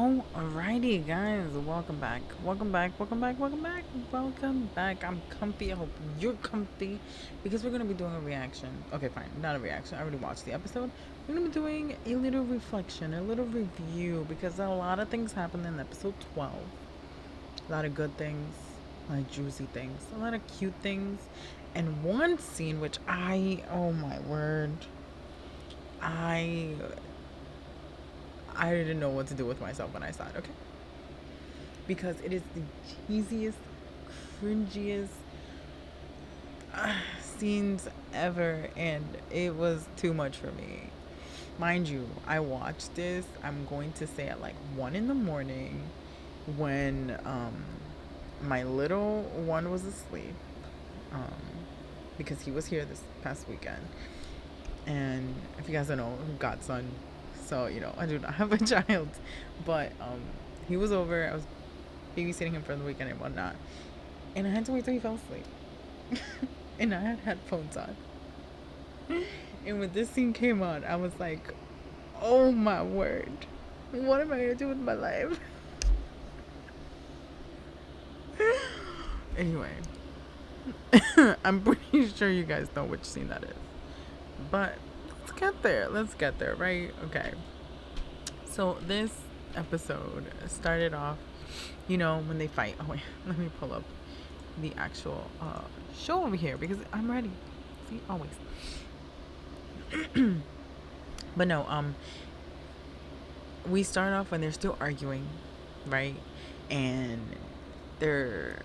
Alrighty, guys, welcome back. Welcome back. Welcome back. Welcome back. Welcome back. I'm comfy. I hope you're comfy because we're gonna be doing a reaction. Okay, fine, not a reaction. I already watched the episode. We're gonna be doing a little reflection, a little review because a lot of things happened in episode 12. A lot of good things, a lot of juicy things, a lot of cute things, and one scene which oh my word, I I didn't know what to do with myself when I saw it. Okay, because it is the cheesiest, cringiest scenes ever, and it was too much for me. Mind you, I watched this, I'm going to say at like 1 in the morning when my little one was asleep um, because he was here this past weekend. And if you guys don't know, godson. So, I do not have a child. But he was over. I was babysitting him for the weekend and whatnot. And I had to wait till he fell asleep. And I had headphones on. And when this scene came on, I was like, oh my word. What am I going to do with my life? Anyway, I'm pretty sure you guys know which scene that is. But let's get there. Let's get there, right? Okay. So this episode started off, when they fight. Oh wait, let me pull up the actual show over here because I'm ready. See, always. But no, we start off when they're still arguing, right? And they're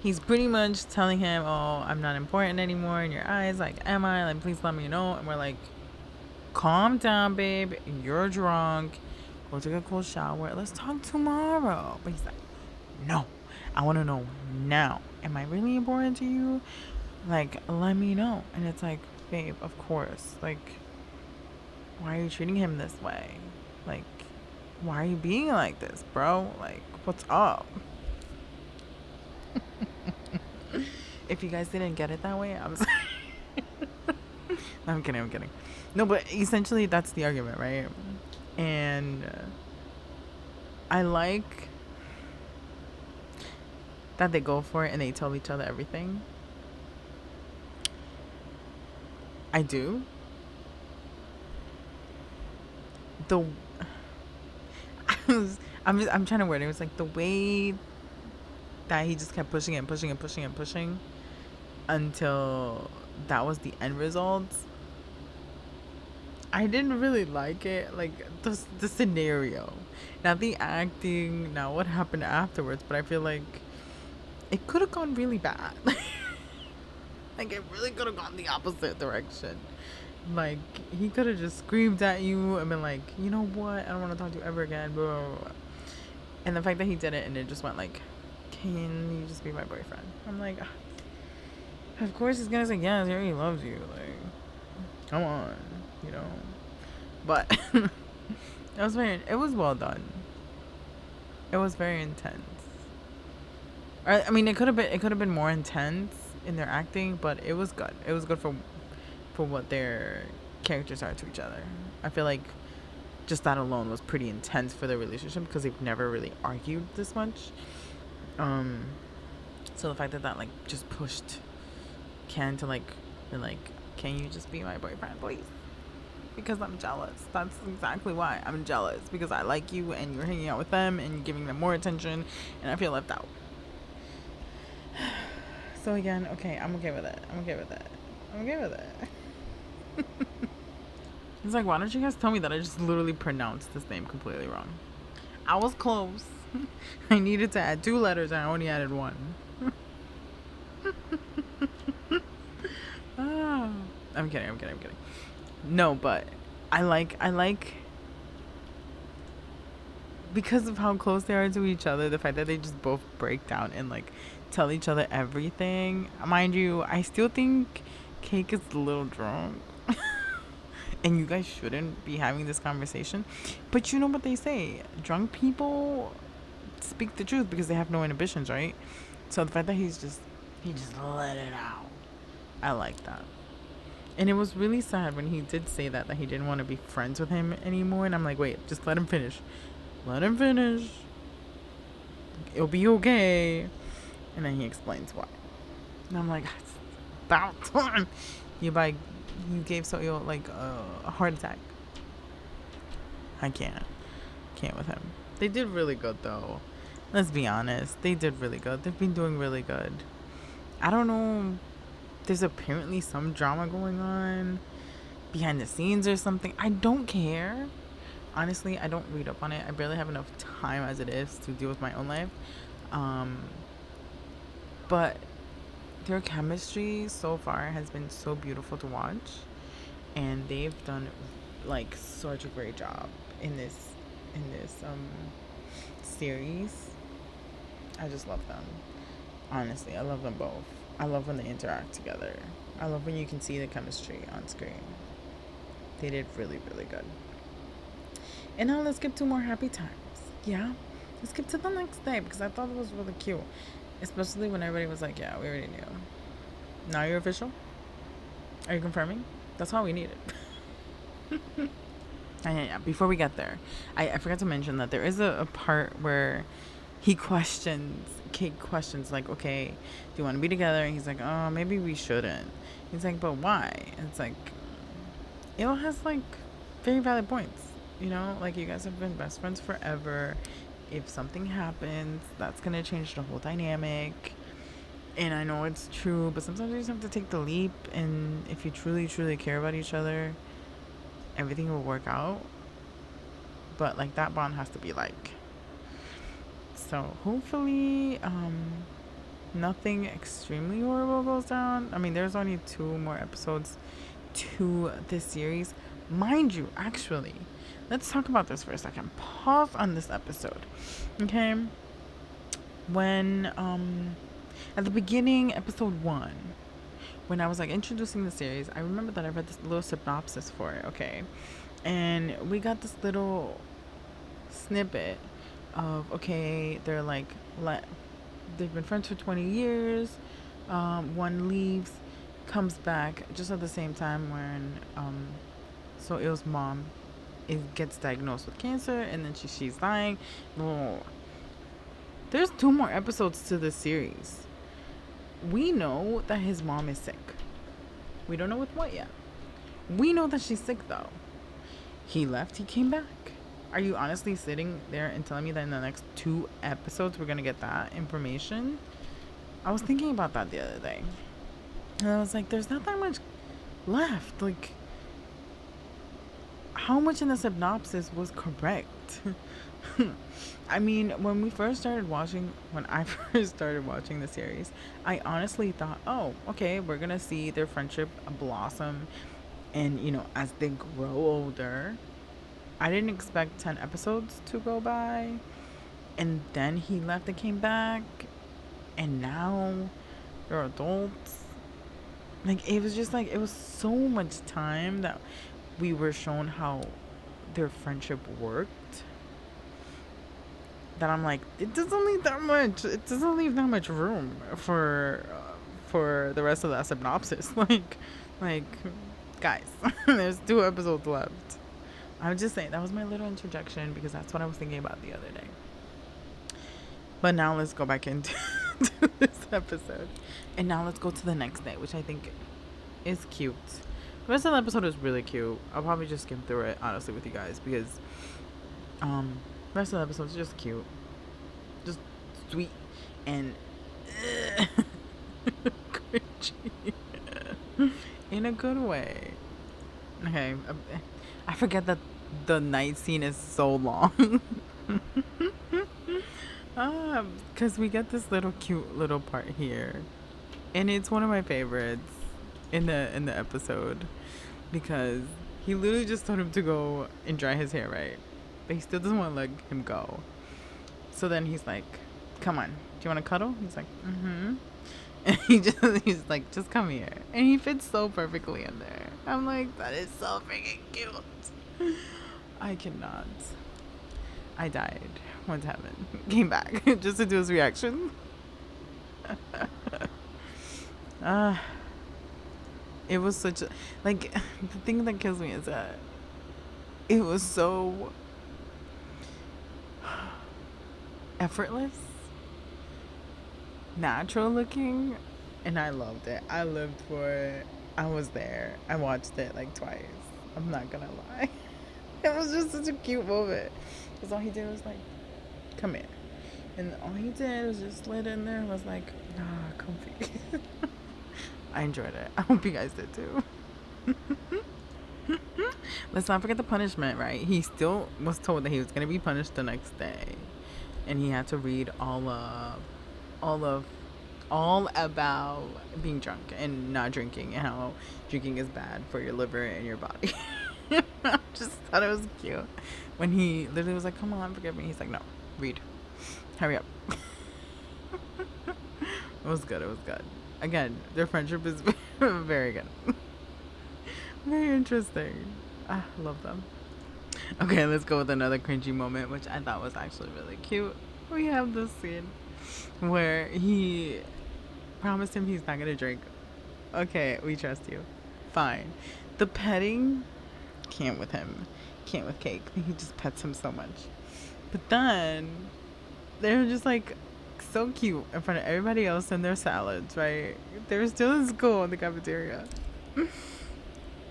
he's pretty much telling him, "Oh, I'm not important anymore in your eyes. Like, am I? Like, please let me know." And we're like, "Calm down, babe. You're drunk. Go take a cold shower. Let's talk tomorrow." But he's like, "No, I want to know now. Am I really important to you? Like, let me know." And it's like, babe, of course. Like, why are you treating him this way? Like, why are you being like this, bro? Like, what's up? If you guys didn't get it that way, I'm sorry. No, I'm kidding. I'm kidding. No, but essentially that's the argument, right? And I like that they go for it and they tell each other everything. I do. The I'm trying to word it. It was like the way that he just kept pushing and pushing and pushing and pushing until that was the end result. I didn't really like it. Like the scenario, not the acting, not what happened afterwards. But I feel like it could have gone really bad. Like it really could have gone the opposite direction. Like he could have just screamed at you and been like, you know what? I don't want to talk to you ever again. Blah, blah, blah. And the fact that he did it and it just went like, can you just be my boyfriend? I'm like, of course he's gonna say yes. He already loves you. Like, come on, you know. But it was well done. It was very intense. I mean, it could have been more intense in their acting, but it was good. It was good for what their characters are to each other. I feel like just that alone was pretty intense for their relationship because they've never really argued this much. So the fact that like just pushed Ken to like be like, can you just be my boyfriend, please? Because I'm jealous. That's exactly why I'm jealous, because I like you and you're hanging out with them and you're giving them more attention and I feel left out. So again, okay, I'm okay with it. I'm okay with it. It's like, why don't you guys tell me that I just literally pronounced this name completely wrong? I was close. I needed to add 2 letters and I only added 1. I'm kidding. No, but I like because of how close they are to each other, the fact that they just both break down and like tell each other everything. Mind you, I still think Cake is a little drunk. And you guys shouldn't be having this conversation. But you know what they say, drunk people speak the truth because they have no inhibitions, right? So the fact that he just let it out. I like that. And it was really sad when he did say that he didn't want to be friends with him anymore. And I'm like, wait, just let him finish. Let him finish. It'll be okay. And then he explains why. And I'm like, it's about time. You gave Soyo like a heart attack. I can't with him. They did really good though. Let's be honest. They did really good. They've been doing really good. I don't know. There's apparently some drama going on behind the scenes or something. I don't care. Honestly, I don't read up on it. I barely have enough time as it is to deal with my own life. But their chemistry so far has been so beautiful to watch, and they've done like such a great job in this series. I just love them. Honestly, I love them both. I love when they interact together. I love when you can see the chemistry on screen. They did really, really good. And now let's skip to more happy times. Yeah? Let's skip to the next day because I thought it was really cute. Especially when everybody was like, yeah, we already knew. Now you're official? Are you confirming? That's all we needed. Yeah, before we get there, I forgot to mention that there is a part where Kate questions, like, okay, do you want to be together? And he's like, oh, maybe we shouldn't. He's like, but why? And it's like, it has, like, very valid points. You know, like, you guys have been best friends forever. If something happens, that's going to change the whole dynamic. And I know it's true, but sometimes you just have to take the leap. And if you truly, truly care about each other, everything will work out. But, like, that bond has to be, like... So, hopefully, nothing extremely horrible goes down. I mean, there's only 2 more episodes to this series. Mind you, actually, let's talk about this for a second. Pause on this episode. Okay? When, at the beginning, episode 1, when I was, like, introducing the series, I remember that I read this little synopsis for it, okay? And we got this little snippet of, okay, they're like, they've been friends for 20 years. One leaves, comes back just at the same time when So-il's mom gets diagnosed with cancer, and then she's dying. Oh. There's 2 more episodes to this series. We know that his mom is sick. We don't know with what yet. We know that she's sick though. He left, he came back. Are you honestly sitting there and telling me that in the next 2 episodes we're gonna get that information? I was thinking about that the other day. And I was like, there's not that much left. Like, how much in the synopsis was correct? I mean, when I first started watching the series, I honestly thought, oh, okay, we're gonna see their friendship blossom, and, you know, as they grow older. I didn't expect 10 episodes to go by, and then he left and came back, and now they're adults. Like, it was just like, it was so much time that we were shown how their friendship worked, that I'm like, it doesn't leave that much room for the rest of that synopsis. like guys, there's 2 episodes left. I'm just saying, that was my little interjection because that's what I was thinking about the other day. But now let's go back into this episode. And now let's go to the next day, which I think is cute. The rest of the episode is really cute. I'll probably just skim through it, honestly, with you guys, because the rest of the episode is just cute. Just sweet and cringy. In a good way. Okay, I forget that the night scene is so long. Because we get this little cute little part here, and it's one of my favorites in the episode, because he literally just told him to go and dry his hair, right? But he still doesn't want to let him go. So then he's like, "Come on, do you want to cuddle?" He's like, "Mm-hmm." And he's like, "Just come here," and he fits so perfectly in there. I'm like, that is so freaking cute. I cannot. I died. Went to heaven. Came back just to do his reaction. It was such a, like, the thing that kills me is that it was so effortless, natural looking, and I loved it. I lived for it. I was there. I watched it like twice. I'm not gonna lie. It was just such a cute moment. Because all he did was like, come here. And all he did was just slid in there and was like, nah, comfy. I enjoyed it. I hope you guys did too. Let's not forget the punishment, right? He still was told that he was going to be punished the next day. And he had to read all of, all about being drunk and not drinking and how drinking is bad for your liver and your body. I just thought it was cute. When he literally was like, come on, forgive me. He's like, no, read. Hurry up. It was good. It was good. Again, their friendship is very good. Very interesting. I love them. Okay, let's go with another cringy moment, which I thought was actually really cute. We have this scene where he promised him he's not gonna drink. Okay, we trust you. Fine. The petting, can't with him. Can't with Cake. He just pets him so much. But then they're just like so cute in front of everybody else and their salads, right? They're still in school in the cafeteria.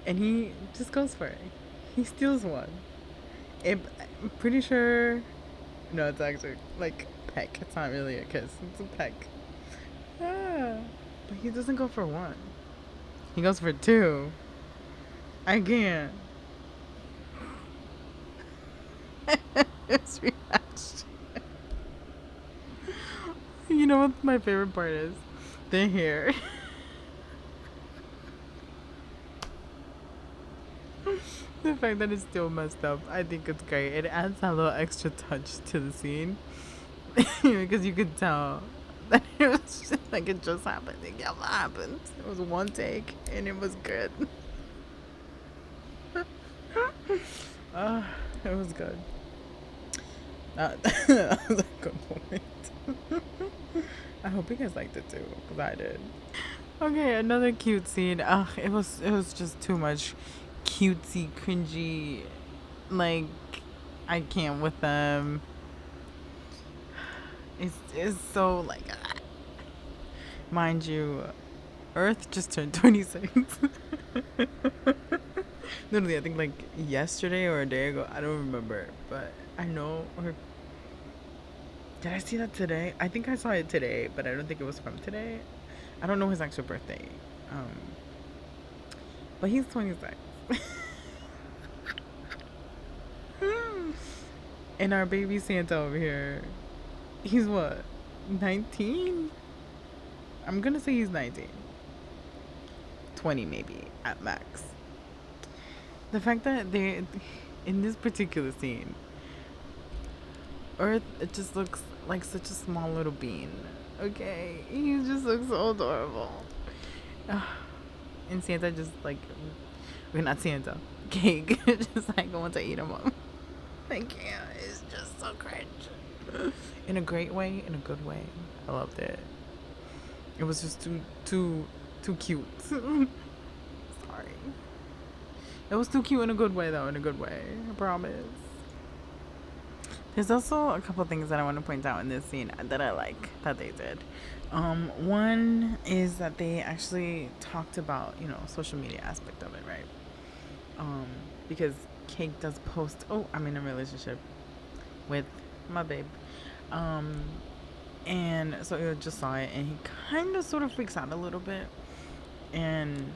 And he just goes for it. He steals one. I'm pretty sure. No, it's actually like peck. It's not really a kiss. It's a peck. Ah, but he doesn't go for one. He goes for two. I can't. His reaction. You know what my favorite part is? The hair. The fact that it's still messed up, I think it's great. It adds that little extra touch to the scene because you could tell that it was just like it just happened. It never happened. It was one take and it was good. It was good. That was a good moment. I hope you guys liked it too, because I did. Okay, another cute scene. It was just too much cutesy, cringy. Like, I can't with them. It's so like, mind you, Earth just turned 26. Literally, I think like yesterday or a day ago. I don't remember, but I know. Or did I see that today? I think I saw it today, but I don't think it was from today. I don't know his actual birthday. Um, but he's 26. And our baby Santa over here, he's what? 19? I'm gonna say he's 19. 20 maybe, at max. The fact that they, in this particular scene, Earth, it just looks like such a small little bean. Okay? He just looks so adorable. And Santa just like, we're not Santa. Cake. Just like, wants to eat him up. I can't. It's just so cringe. In a great way, in a good way. I loved it. It was just too cute. Sorry. It was too cute in a good way, though. In a good way. I promise. There's also a couple things that I want to point out in this scene that I like that they did. One is that they actually talked about, social media aspect of it, right? Because Cake does post, oh, I'm in a relationship with my babe. And so I just saw it, and he kind of sort of freaks out a little bit. And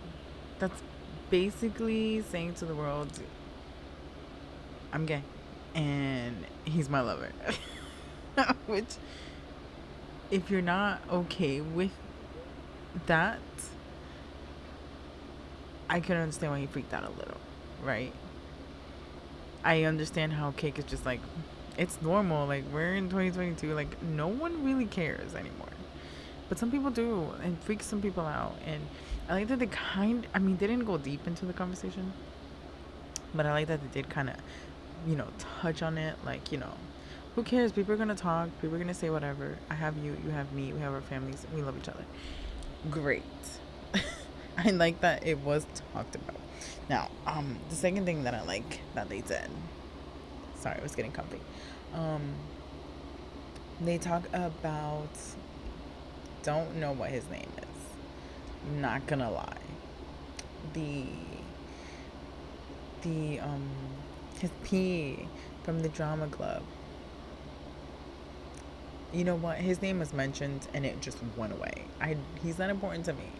that's basically saying to the world, I'm gay. And he's my lover. Which, if you're not okay with that, I can understand why he freaked out a little, right? I understand how Cake is just like, it's normal. Like, we're in 2022. Like, no one really cares anymore. But some people do, and freaks some people out. And I like that they they didn't go deep into the conversation, but I like that they did kind of, touch on it. Like, who cares? People are going to talk. People are going to say whatever. I have you. You have me. We have our families. We love each other. Great. I like that it was talked about. Now, the second thing that I like that they did. Sorry, I was getting comfy. Um, they talk about. Don't know what his name is. Not gonna lie. The the his P from the drama club. You know what? His name was mentioned and it just went away. He's not important to me.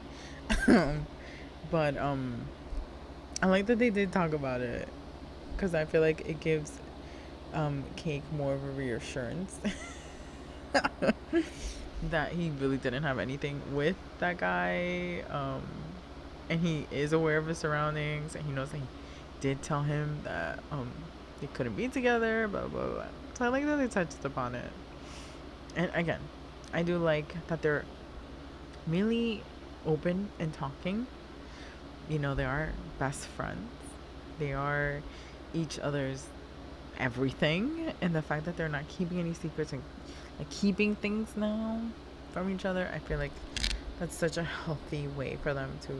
But I like that they did talk about it because I feel like it gives Cake more of a reassurance that he really didn't have anything with that guy. And he is aware of his surroundings and he knows that he did tell him that they couldn't be together, blah blah blah. So I like that they touched upon it. And again, I do like that they're really open and talking. You know, they are best friends. They are each other's everything. And the fact that they're not keeping any secrets and like keeping things now from each other, I feel like that's such a healthy way for them to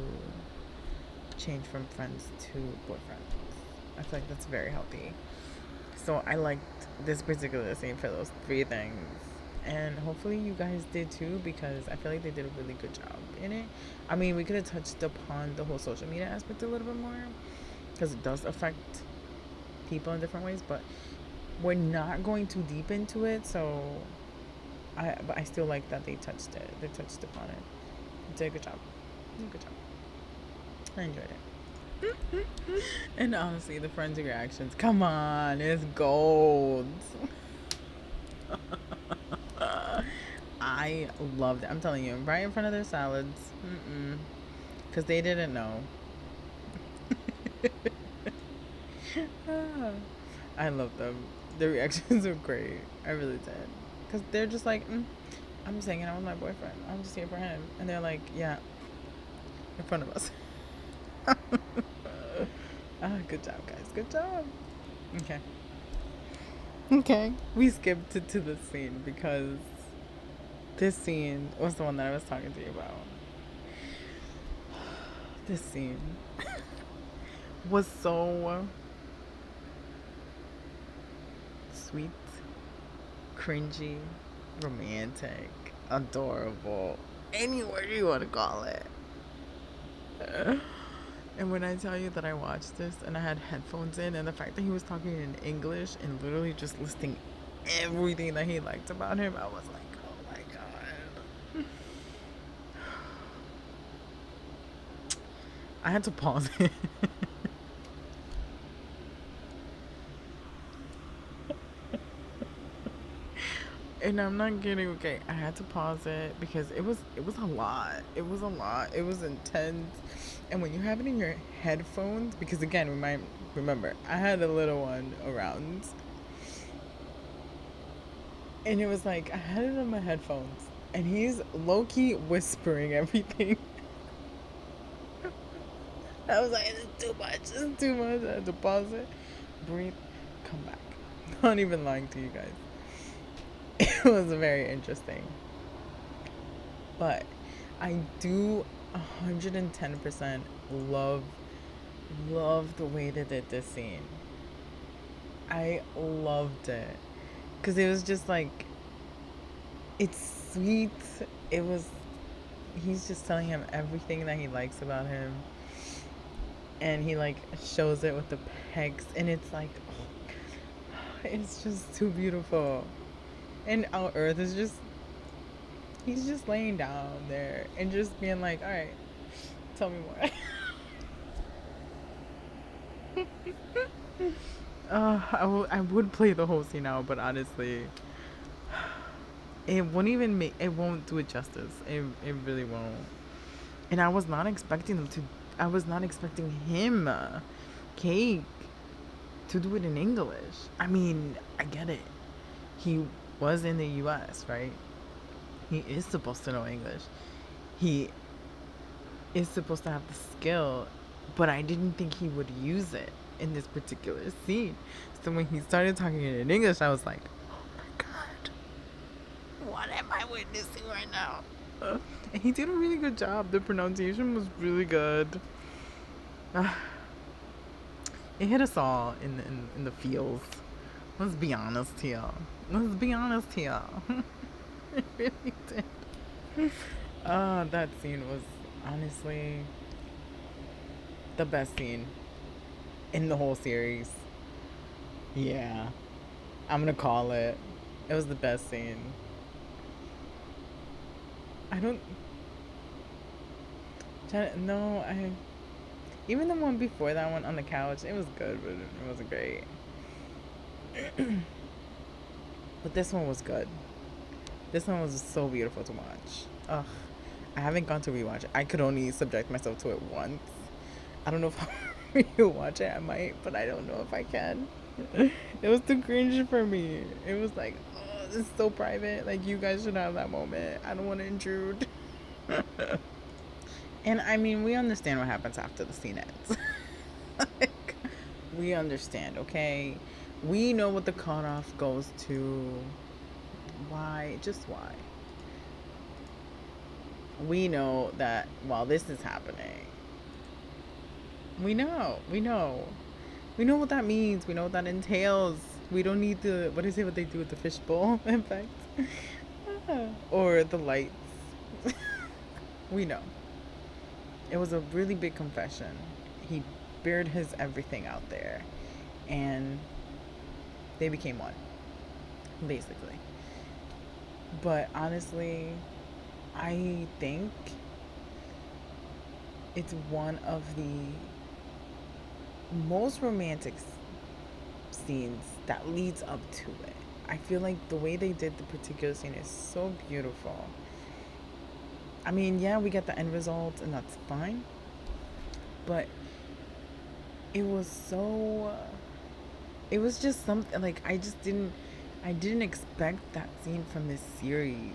change from friends to boyfriends. I feel like that's very healthy. So I liked this particular scene for those three things. And hopefully you guys did too, because I feel like they did a really good job in it. I mean, we could have touched upon the whole social media aspect a little bit more because it does affect people in different ways, but we're not going too deep into it. So but I still like that they touched it. They touched upon it. Did a good job. Did a good job. I enjoyed it. And honestly, the frenzy reactions, come on, it's gold. I loved it. I'm telling you, right in front of their salads. Because they didn't know. I love them. The reactions were great. I really did. Because they're just like, I'm just hanging out with my boyfriend. I'm just here for him. And they're like, yeah, in front of us. Good job, guys. Good job. Okay. Okay. We skipped to the scene because this scene was the one that I was talking to you about. This scene was so sweet, cringy, romantic, adorable, any word you want to call it. And when I tell you that I watched this and I had headphones in, and the fact that he was talking in English and literally just listing everything that he liked about him, I was like, oh my god. I had to pause it. And I'm not kidding, okay? I had to pause it because it was a lot. It was a lot. It was intense. And when you have it in your headphones, because again, remember, I had a little one around. And it was like I had it on my headphones and he's low key whispering everything. I was like, it's too much, it's too much. I had to pause it, breathe, come back. Not even lying to you guys. It was very interesting. But I do 110% love the way they did this scene. I loved it. Because it was just like, it's sweet. It was, he's just telling him everything that he likes about him. And he like shows it with the pecs. And it's like, oh, it's just too beautiful. And our Earth is just, he's just laying down there and just being like, all right, tell me more. I would play the whole scene out, but honestly, it won't do it justice. It really won't. And I was not expecting I was not expecting him, Cake, to do it in English. I mean, I get it. He was in the US, right? He is supposed to know English. He is supposed to have the skill, but I didn't think he would use it in this particular scene. So when he started talking in English, I was like, oh my god, what am I witnessing right now? And he did a really good job. The pronunciation was really good. It hit us all in the feels. Let's be honest here. Let's be honest here. It really did. That scene was honestly the best scene in the whole series. Yeah, I'm gonna call it. It was the best scene. I don't. No, I. Even the one before that one on the couch, it was good, but it wasn't great. But this one was good. This one was so beautiful to watch. Ugh. I haven't gone to rewatch it. I could only subject myself to it once. I don't know if I'll rewatch it. I might, but I don't know if I can. It was too cringe for me. It was like, oh, this is so private. Like, you guys should have that moment. I don't want to intrude. And I mean, we understand what happens after the scene ends. Like, we understand, okay? We know what the cutoff goes to. Why? Just why? We know that while this is happening, we know. We know what that means. We know what that entails. We don't need the, what is it, what they do with the fishbowl effect? Or the lights. We know. It was a really big confession. He bared his everything out there. And they became one, basically. But honestly, I think it's one of the most romantic scenes that leads up to it. I feel like the way they did the particular scene is so beautiful. I mean, yeah, we get the end result and that's fine. But it was so, it was just something like I didn't expect that scene from this series.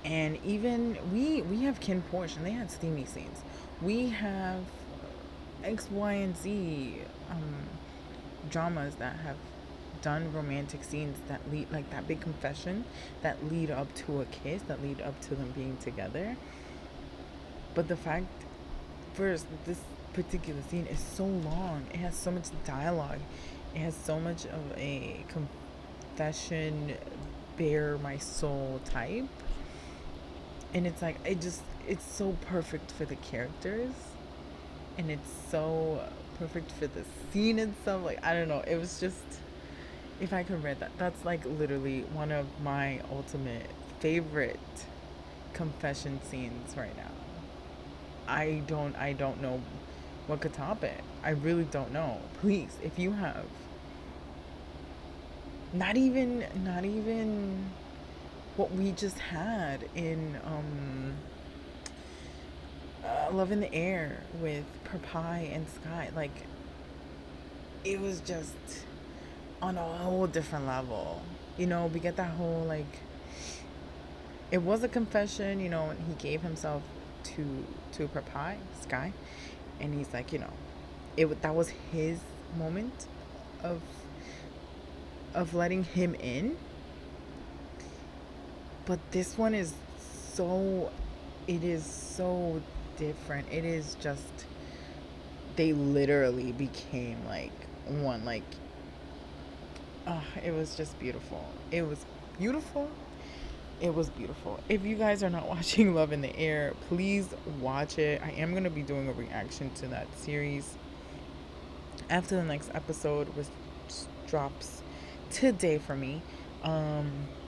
And even we have Kin Porsche and they had steamy scenes. We have X, Y, and Z dramas that have done romantic scenes that lead, like that big confession that lead up to a kiss, that lead up to them being together. But the fact, first, this particular scene is so long. It has so much dialogue. It has so much of a confession, bare my soul type. And it's like, it's so perfect for the characters. And it's so perfect for the scene itself. Like, I don't know. It was just, if I could read that, that's like literally one of my ultimate favorite confession scenes right now. I don't know what could top it. I really don't know. Please, if you have, not even what we just had in Love in the Air with Perpai and Sky. Like, it was just on a whole different level. You know, we get that whole like, it was a confession, you know, and he gave himself to Perpai, Sky, and he's like, you know, that was his moment of letting him in. But this one is so, it is so different. It is just, they literally became like one. Like, it was just beautiful. It was beautiful. It was beautiful. If you guys are not watching Love in the Air, please watch it. I am going to be doing a reaction to that series after the next episode, which drops today for me.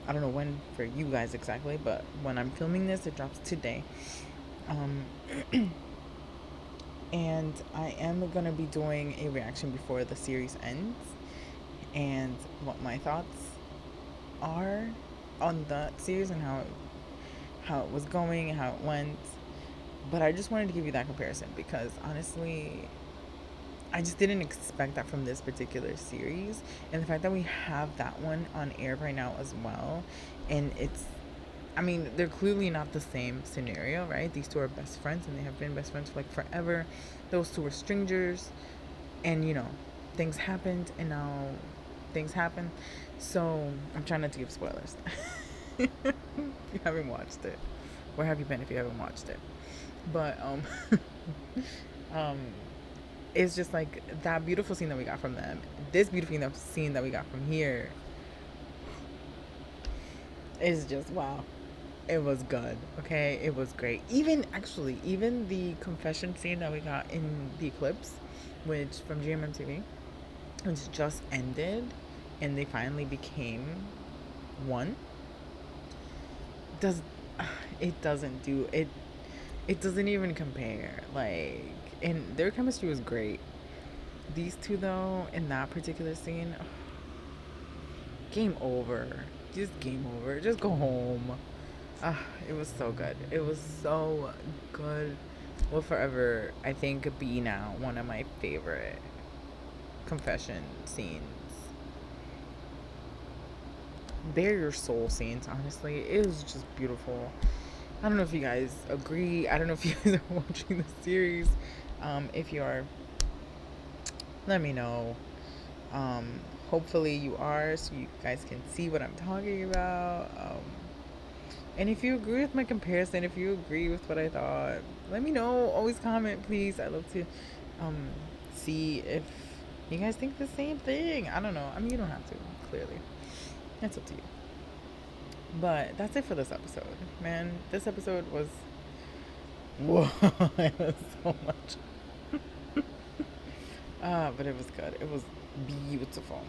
I don't know when for you guys exactly, but when I'm filming this, it drops today. And I am going to be doing a reaction before the series ends and what my thoughts are on that series and how it was going and how it went. But I just wanted to give you that comparison because honestly, I just didn't expect that from this particular series. And the fact that we have that one on air right now as well, and it's, I mean, they're clearly not the same scenario, right? These two are best friends and they have been best friends for like forever. Those two were strangers, and you know, things happened, and now things happen. So I'm trying not to give spoilers. You haven't watched it. Where have you been if you haven't watched it? But um, it's just like that beautiful scene that we got from them. This beautiful scene that we got from here is just wow. It was good. Okay, it was great. Even actually, even the confession scene that we got in the Eclipse, which from GMMTV, which just ended, and they finally became one. Does it doesn't do it? It doesn't even compare. Like, and their chemistry was great. These two though, in that particular scene, game over. Just game over. Just go home. It was so good. It was so good. Will forever, I think, be now one of my favorite confession scenes. Bare your soul scenes, honestly. It was just beautiful. I don't know if you guys agree. I don't know if you guys are watching the series. If you are, let me know. Hopefully you are, so you guys can see what I'm talking about. And if you agree with my comparison, if you agree with what I thought, let me know. Always comment, please. I love to um, see if you guys think the same thing. I don't know. I mean, you don't have to, clearly. That's up to you. But that's it for this episode. Man, this episode was. Whoa, it was so much. But it was good. It was beautiful.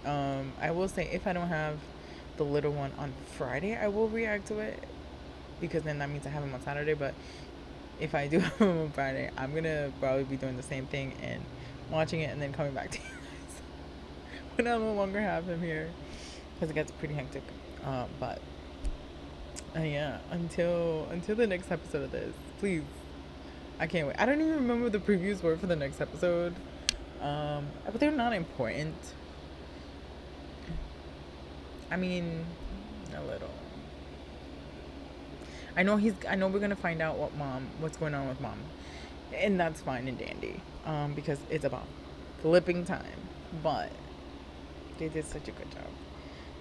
I will say, if I don't have the little one on Friday, I will react to it, because then that means I have him on Saturday. But if I do have him on Friday, I'm gonna probably be doing the same thing and watching it and then coming back to you guys when I no longer have him here, because it gets pretty hectic. But yeah, until the next episode of this, please. I can't wait. I don't even remember what the previews were for the next episode. But they're not important. I mean, a little. I know we're gonna find out what's going on with mom, and that's fine and dandy. Because it's about flipping time. But they did such a good job.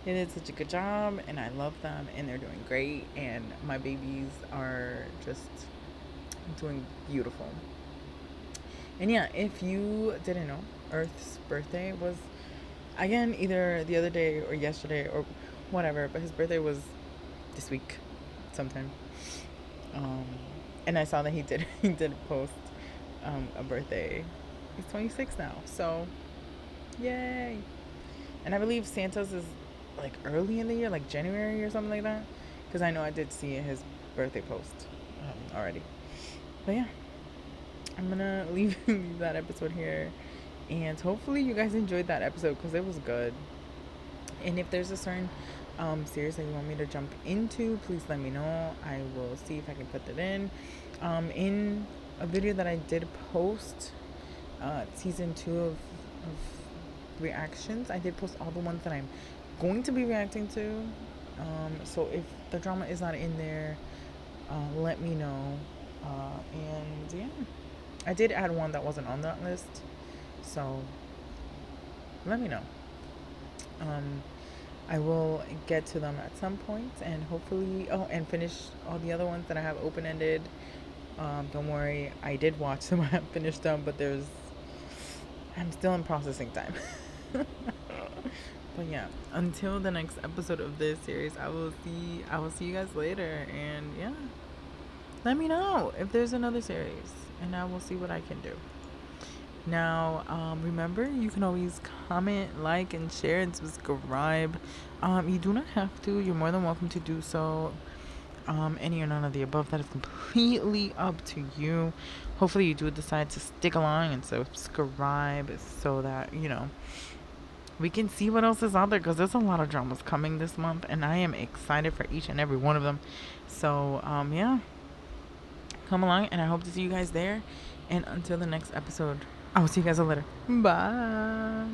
They did such a good job, and I love them, and they're doing great, and my babies are just doing beautiful. And yeah, if you didn't know, Earth's birthday was, again, either the other day or yesterday or whatever, but his birthday was this week sometime. And I saw that he did post a birthday. He's 26 now, so yay. And I believe Santa's is like early in the year, like January or something like that, because I know I did see his birthday post already. But yeah, I'm gonna leave that episode here, and hopefully you guys enjoyed that episode, because it was good. And if there's a certain series that you want me to jump into, please let me know. I will see if I can put that in a video that I did post, season 2 of reactions. I did post all the ones that I'm going to be reacting to. So if the drama is not in there, let me know. And yeah, I did add one that wasn't on that list, so let me know. I will get to them at some point, and hopefully, and finish all the other ones that I have open-ended. Don't worry, I did watch them. I haven't finished them, but I'm still in processing time. But yeah, until the next episode of this series, I will see you guys later. And yeah, let me know if there's another series, and I will see what I can do. Now, remember, you can always comment, like, and share, and subscribe. You do not have to. You're more than welcome to do so. Any or none of the above, that is completely up to you. Hopefully you do decide to stick along and subscribe, so that, we can see what else is out there, because there's a lot of dramas coming this month, and I am excited for each and every one of them. So, yeah, come along, and I hope to see you guys there. And until the next episode, I will see you guys later. Bye.